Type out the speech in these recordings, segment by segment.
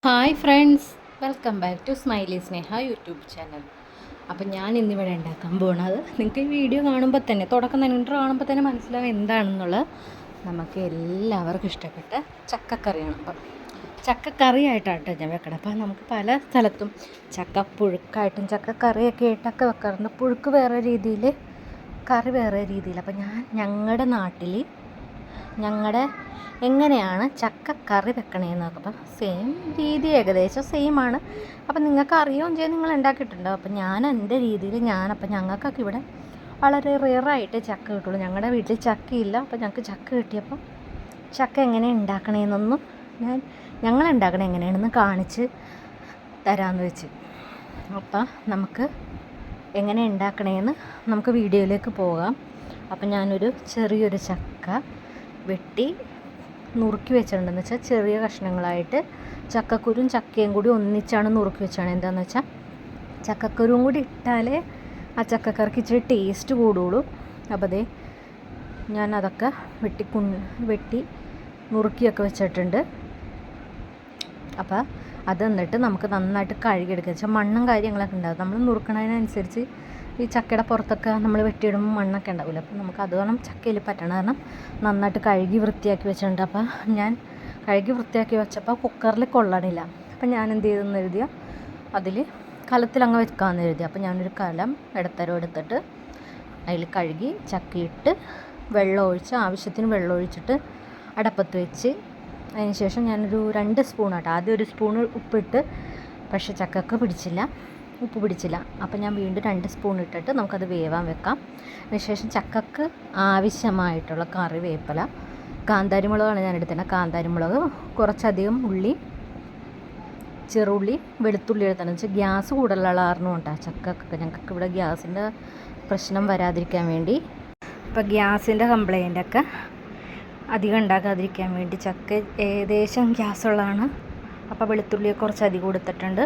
Hi friends, welcome back to smiley Sneha YouTube channel. അപ്പം ഞാൻ ഇന്നിവിടെ ഉണ്ടാക്കാൻ പോകുന്നത് നിങ്ങൾക്ക് ഈ വീഡിയോ കാണുമ്പോൾ തന്നെ തുടക്കം തന്നെ ഇൻട്രോ കാണുമ്പോൾ തന്നെ മനസ്സിലാവും എന്താണെന്നുള്ളത്. നമുക്ക് എല്ലാവർക്കും ഇഷ്ടപ്പെട്ട ചക്കക്കറിയാണ്. അപ്പം ചക്കക്കറിയായിട്ടാണ് കേട്ടോ ഞാൻ വെക്കണം. അപ്പം നമുക്ക് പല സ്ഥലത്തും ചക്ക പുഴുക്കായിട്ടും ചക്കക്കറിയൊക്കെ ആയിട്ടൊക്കെ വെക്കാറുണ്ട്. പുഴുക്ക് വേറെ രീതിയിൽ, കറി വേറെ രീതിയിൽ. അപ്പം ഞങ്ങളുടെ നാട്ടിൽ എങ്ങനെയാണ് ചക്കക്കറി വെക്കണേന്ന് നോക്കാം. അപ്പം സെയിം രീതി ഏകദേശം സെയിമാണ്. അപ്പം നിങ്ങൾക്ക് അറിയുകയും ചെയ്യും, നിങ്ങൾ ഉണ്ടാക്കിയിട്ടുണ്ടോ? അപ്പം ഞാൻ എൻ്റെ രീതിയിൽ ഞങ്ങൾക്കൊക്കെ ഇവിടെ വളരെ റെയറായിട്ട് ചക്ക കിട്ടുള്ളൂ. ഞങ്ങളുടെ വീട്ടിൽ ചക്കയില്ല. അപ്പം ഞങ്ങൾക്ക് ചക്ക കിട്ടിയപ്പം ചക്ക എങ്ങനെ ഉണ്ടാക്കണേന്നൊന്നും ഞങ്ങൾ ഉണ്ടാക്കണേ എങ്ങനെയാണെന്ന് കാണിച്ച് തരാമെന്ന് വെച്ച്. അപ്പം നമുക്ക് എങ്ങനെ ഉണ്ടാക്കണേന്ന് നമുക്ക് വീഡിയോയിലേക്ക് പോകാം. അപ്പം ഞാനൊരു ചെറിയൊരു ചക്ക വെട്ടി നുറുക്കി വെച്ചിട്ടുണ്ടെന്ന് വെച്ചാൽ ചെറിയ കഷ്ണങ്ങളായിട്ട് ചക്കക്കുരും ചക്കയും കൂടി ഒന്നിച്ചാണ് നുറുക്കി വെച്ചാണ്. എന്താണെന്ന് വെച്ചാൽ ചക്കക്കുരും കൂടി ഇട്ടാലേ ആ ചക്കക്കറിക്ക് ഇച്ചിരി ടേസ്റ്റ് കൂടുള്ളൂ. അപ്പോൾ അതേ ഞാൻ അതൊക്കെ വെട്ടി നുറുക്കിയൊക്കെ വെച്ചിട്ടുണ്ട്. അപ്പോൾ അത് എന്നിട്ട് നമുക്ക് നന്നായിട്ട് കഴുകിയെടുക്കുക. വെച്ചാൽ മണ്ണും കാര്യങ്ങളൊക്കെ ഉണ്ടാകും. നമ്മൾ നുറുക്കണതിനനുസരിച്ച് ഈ ചക്കയുടെ പുറത്തൊക്കെ നമ്മൾ വെട്ടിയിടുമ്പോൾ മണ്ണൊക്കെ ഉണ്ടാവില്ല. അപ്പോൾ നമുക്ക് അത് വേണം ചക്കയിൽ പറ്റണം. കാരണം നന്നായിട്ട് കഴുകി വൃത്തിയാക്കി വെച്ചിട്ടുണ്ട്. അപ്പോൾ ഞാൻ കഴുകി വൃത്തിയാക്കി വെച്ചപ്പോൾ കുക്കറിൽ കൊള്ളണില്ല. അപ്പം ഞാൻ എന്ത് ചെയ്തെന്ന് എഴുതിയാൽ അതിൽ കലത്തിലങ്ങ് വെക്കാമെന്ന് എഴുതി. അപ്പോൾ ഞാനൊരു കലം ഇടത്തരം എടുത്തിട്ട് അതിൽ കഴുകി ചക്കയിട്ട് ആവശ്യത്തിന് വെള്ളം ഒഴിച്ചിട്ട് അടപ്പത്ത് വെച്ച് അതിന് ശേഷം ഞാനൊരു 2 സ്പൂണാട്ടോ, ആദ്യം 1 സ്പൂൺ ഉപ്പിട്ട്, പക്ഷേ ചക്കക്ക് ഉപ്പ് പിടിച്ചില്ല. അപ്പം ഞാൻ വീണ്ടും 2 സ്പൂൺ ഇട്ടിട്ട് നമുക്കത് വേവാൻ വെക്കാം. അതിനുശേഷം ചക്കക്ക് ആവശ്യമായിട്ടുള്ള കറിവേപ്പില, കാന്താരിമുളകാണ് ഞാൻ എടുത്തത്. കാന്താരിമുളക്, കുറച്ചധികം ഉള്ളി, ചെറുള്ളി, വെളുത്തുള്ളി എടുത്തതെന്ന് വെച്ചാൽ ഗ്യാസ് കൂടുതലുള്ള കാരണം ഉണ്ടാകും ചക്കക്കൊക്കെ. ഞങ്ങൾക്ക് ഇവിടെ ഗ്യാസിൻ്റെ പ്രശ്നം വരാതിരിക്കാൻ വേണ്ടി, ഇപ്പോൾ ഗ്യാസിൻ്റെ കംപ്ലൈൻ്റൊക്കെ അധികം ഉണ്ടാകാതിരിക്കാൻ വേണ്ടി ചക്ക ഏകദേശം ഗ്യാസുള്ളതാണ്. അപ്പോൾ വെളുത്തുള്ളിയെ കുറച്ച് അധികം കൊടുത്തിട്ടുണ്ട്.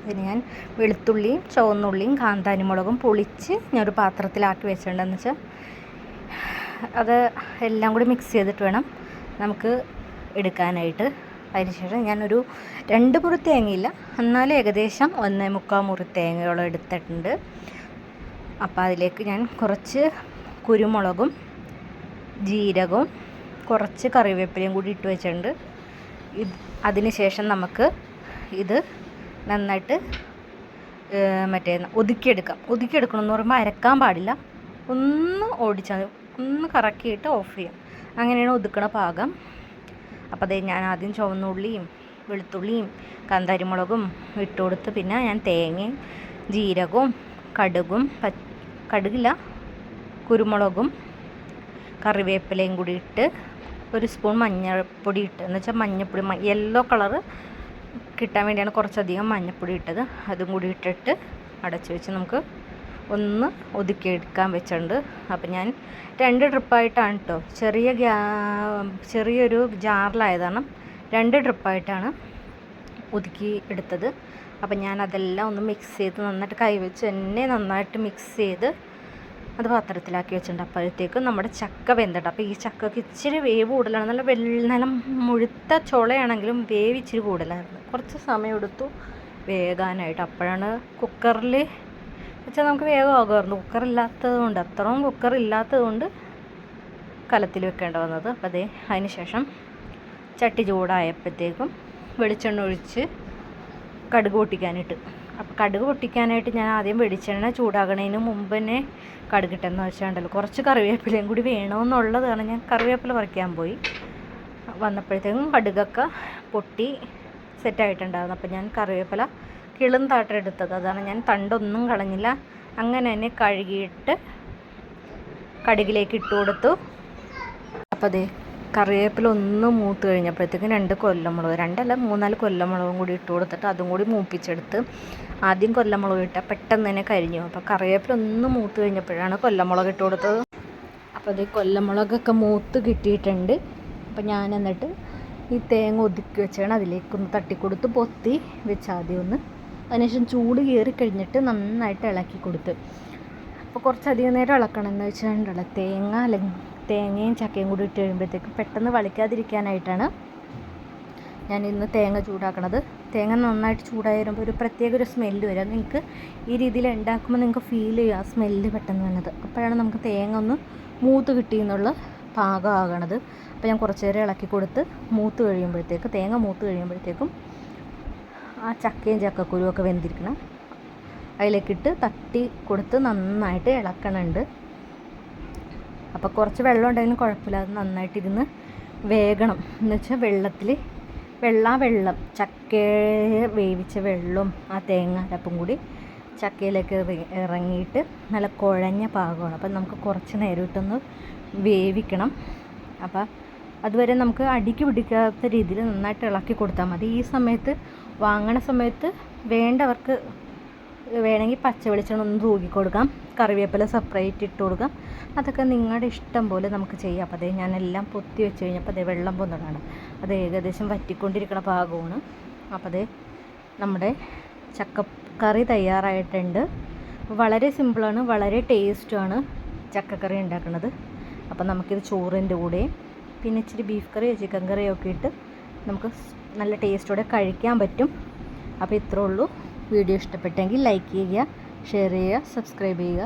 ഇതിന് ഞാൻ വെളുത്തുള്ളിയും ചുവന്നുള്ളിയും കാന്താരിമുളകും പൊളിച്ച് ഞാനൊരു പാത്രത്തിലാക്കി വെച്ചിട്ടുണ്ടെന്ന് വെച്ചാൽ അത് എല്ലാം കൂടി മിക്സ് ചെയ്തിട്ട് വേണം നമുക്ക് എടുക്കാനായിട്ട്. അതിനുശേഷം ഞാനൊരു 2 മുറി തേങ്ങയില്ല, എന്നാലും ഏകദേശം 1.25 മുറി തേങ്ങയോളം എടുത്തിട്ടുണ്ട്. അപ്പോൾ അതിലേക്ക് ഞാൻ കുറച്ച് കുരുമുളകും ജീരകവും കുറച്ച് കറിവേപ്പിലയും കൂടി ഇട്ട് വെച്ചിട്ടുണ്ട്. അതിന് ശേഷം നമുക്ക് ഇത് നന്നായിട്ട് ഒതുക്കിയെടുക്കണമെന്ന് പറയുമ്പോൾ അരക്കാൻ പാടില്ല, ഒന്ന് ഓടിച്ചാൽ ഒന്ന് കറക്കിയിട്ട് ഓഫ് ചെയ്യാം. അങ്ങനെയാണ് ഒതുക്കണ പാകം. അപ്പോൾ അതേ ഞാൻ ആദ്യം ചുവന്നുള്ളിയും വെളുത്തുള്ളിയും കാന്താരിമുളകും ഇട്ട് കൊടുത്ത്, പിന്നെ ഞാൻ തേങ്ങയും ജീരകവും കുരുമുളകും കറിവേപ്പിലയും കൂടി ഇട്ട് 1 സ്പൂൺ മഞ്ഞൾപ്പൊടി ഇട്ട്, എന്ന് വെച്ചാൽ മഞ്ഞൾപ്പൊടി യെല്ലോ കളറ് കിട്ടാൻ വേണ്ടിയാണ് കുറച്ചധികം മഞ്ഞൾപ്പൊടി ഇട്ടത്. അതും കൂടി ഇട്ടിട്ട് അടച്ചു വെച്ച് നമുക്ക് ഒന്ന് ഒതുക്കിയെടുക്കാൻ വെച്ചിട്ടുണ്ട്. അപ്പം ഞാൻ 2 ട്രിപ്പായിട്ടാണ് കേട്ടോ, ചെറിയൊരു ജാറിലായതാണ് 2 ട്രിപ്പായിട്ടാണ് ഒതുക്കി എടുത്തത്. അപ്പം ഞാൻ അതെല്ലാം ഒന്ന് മിക്സ് ചെയ്ത് നന്നായിട്ട് കൈവച്ച് തന്നെ നന്നായിട്ട് മിക്സ് ചെയ്ത് അത് പാത്രത്തിലാക്കി വെച്ചിട്ടുണ്ട്. അപ്പോഴത്തേക്കും നമ്മുടെ ചക്ക വെന്തിട്ട്. അപ്പോൾ ഈ ചക്കക്ക് ഇച്ചിരി വേവ് കൂടുതലാണ്. നല്ല മുഴുത്ത ചുളയാണെങ്കിലും വേവ് ഇച്ചിരി കൂടുതലായിരുന്നു. കുറച്ച് സമയം എടുത്തു വേകാനായിട്ട്. അപ്പോഴാണ് കുക്കറിൽ വെച്ചാൽ നമുക്ക് വേഗമാകുമായിരുന്നു. കുക്കറില്ലാത്തത് കൊണ്ട് കലത്തിൽ വെക്കേണ്ടി വന്നത്. അപ്പോൾ അതിന് ശേഷം ചട്ടി ചൂടായപ്പോഴത്തേക്കും വെളിച്ചെണ്ണ ഒഴിച്ച് കടുക് പൊട്ടിക്കാനിട്ട്. അപ്പോൾ കടുക് പൊട്ടിക്കാനായിട്ട് ഞാൻ ആദ്യം വെളിച്ചെണ്ണ ചൂടാകണതിന് മുമ്പ് തന്നെ കടുകിട്ടെന്ന് വെച്ചാണ്ടല്ലോ, കുറച്ച് കറിവേപ്പിലയും കൂടി വേണമെന്നുള്ളതാണ്. ഞാൻ കറിവേപ്പില പറിക്കാൻ പോയി വന്നപ്പോഴത്തേക്കും കടുകൊക്കെ പൊട്ടി സെറ്റായിട്ടുണ്ടായിരുന്നു. അപ്പോൾ ഞാൻ കറിവേപ്പില കിളുന്താട്ടെടുത്തത്, അതാണ്. ഞാൻ തണ്ടൊന്നും കളഞ്ഞില്ല, അങ്ങനെ തന്നെ കഴുകിയിട്ട് കടുകിലേക്ക് ഇട്ട് കൊടുത്തു. അപ്പോൾ കറിവേപ്പില ഒന്ന് മൂത്ത് കഴിഞ്ഞപ്പോഴത്തേക്കും 2 കൊല്ലമുളക്, 2-3 കൊല്ലമുളകും കൂടി ഇട്ട് കൊടുത്തിട്ട് അതും കൂടി മൂപ്പിച്ചെടുത്ത്. ആദ്യം കൊല്ലമുളക് ഇട്ടാൽ പെട്ടെന്ന് തന്നെ കരിഞ്ഞു. അപ്പോൾ കറിവേപ്പില ഒന്ന് മൂത്ത് കഴിഞ്ഞപ്പോഴാണ് കൊല്ലമുളക് ഇട്ട് കൊടുത്തത്. അപ്പോൾ കൊല്ലമുളകൊക്കെ മൂത്ത് കിട്ടിയിട്ടുണ്ട്. അപ്പോൾ ഞാൻ എന്നിട്ട് ഈ തേങ്ങ ഒതുക്കി വെച്ചാണ് അതിലേക്കൊന്ന് തട്ടിക്കൊടുത്ത് പൊത്തി വെച്ച് ആദ്യം ഒന്ന്. അതിനുശേഷം ചൂട് കയറി കഴിഞ്ഞിട്ട് നന്നായിട്ട് ഇളക്കി കൊടുത്ത്. അപ്പോൾ കുറച്ചധികം നേരം ഇളക്കണം എന്ന് വെച്ചാൽ തേങ്ങയും ചക്കയും കൂടി ഇട്ട് കഴിയുമ്പോഴത്തേക്ക് പെട്ടെന്ന് വളിക്കാതിരിക്കാനായിട്ടാണ് ഞാൻ ഇന്ന് തേങ്ങ ചൂടാക്കണത്. തേങ്ങ നന്നായിട്ട് ചൂടായി വരുമ്പോൾ ഒരു പ്രത്യേക ഒരു സ്മെല്ല് വരും. നിങ്ങൾക്ക് ഈ രീതിയിൽ ഉണ്ടാക്കുമ്പോൾ നിങ്ങൾക്ക് ഫീൽ ചെയ്യും ആ സ്മെല്ല് പെട്ടെന്ന് വന്നത്. അപ്പോഴാണ് നമുക്ക് തേങ്ങ ഒന്ന് മൂത്ത് കിട്ടിയെന്നുള്ള പാകമാകണത്. അപ്പോൾ ഞാൻ കുറച്ച് നേരം ഇളക്കി കൊടുത്ത് തേങ്ങ മൂത്ത് കഴിയുമ്പോഴത്തേക്കും ആ ചക്കയും ചക്കക്കുരുവൊക്കെ വെന്തിരിക്കണം അതിലേക്കിട്ട് തട്ടി കൊടുത്ത് നന്നായിട്ട് ഇളക്കണുണ്ട്. അപ്പോൾ കുറച്ച് വെള്ളം ഉണ്ടെങ്കിലും കുഴപ്പമില്ല, അത് നന്നായിട്ടിരുന്ന് വേഗണം. എന്ന് വെച്ചാൽ വെള്ളം ചക്കയെ വേവിച്ച വെള്ളവും ആ തേങ്ങ അരപ്പും കൂടി ചക്കയിലേക്ക് ഇറങ്ങിയിട്ട് നല്ല കുഴഞ്ഞ പാകമാണ്. അപ്പം നമുക്ക് കുറച്ച് നേരം ഇട്ടൊന്ന് വേവിക്കണം. അപ്പം അതുവരെ നമുക്ക് അടിക്ക് പിടിക്കാത്ത രീതിയിൽ നന്നായിട്ട് ഇളക്കി കൊടുത്താൽ മതി. ഈ സമയത്ത് വാങ്ങണ സമയത്ത് വേണ്ടവർക്ക് വേണമെങ്കിൽ പച്ച വെളിച്ചെണ്ണ ഒന്ന് തൂക്കി കൊടുക്കാം, കറിവേപ്പില സെപ്പറേറ്റ് ഇട്ട് കൊടുക്കാം. അതൊക്കെ നിങ്ങളുടെ ഇഷ്ടം പോലെ നമുക്ക് ചെയ്യാം. അപ്പോൾ അതേ ഞാനെല്ലാം പൊത്തി വെച്ച് കഴിഞ്ഞപ്പോൾ അതേ വെള്ളം പൊന്നതാണ്. അത് ഏകദേശം വറ്റിക്കൊണ്ടിരിക്കുന്ന പാകമാണ്. അപ്പോൾ അതേ നമ്മുടെ ചക്കക്കറി തയ്യാറായിട്ടുണ്ട്. വളരെ സിമ്പിളാണ്, വളരെ ടേസ്റ്റുമാണ് ചക്കക്കറി ഉണ്ടാക്കുന്നത്. അപ്പോൾ നമുക്കിത് ചോറിൻ്റെ കൂടെയും പിന്നെ ഇച്ചിരി ബീഫ് കറിയോ ചിക്കൻ കറിയോ ഒക്കെ ഇട്ട് നമുക്ക് നല്ല ടേസ്റ്റോടെ കഴിക്കാൻ പറ്റും. അപ്പോൾ ഇത്രേ ഉള്ളൂ. വീഡിയോ ഇഷ്ടപ്പെട്ടെങ്കിൽ ലൈക്ക് ചെയ്യുക, ഷെയർ ചെയ്യുക, സബ്സ്ക്രൈബ് ചെയ്യുക.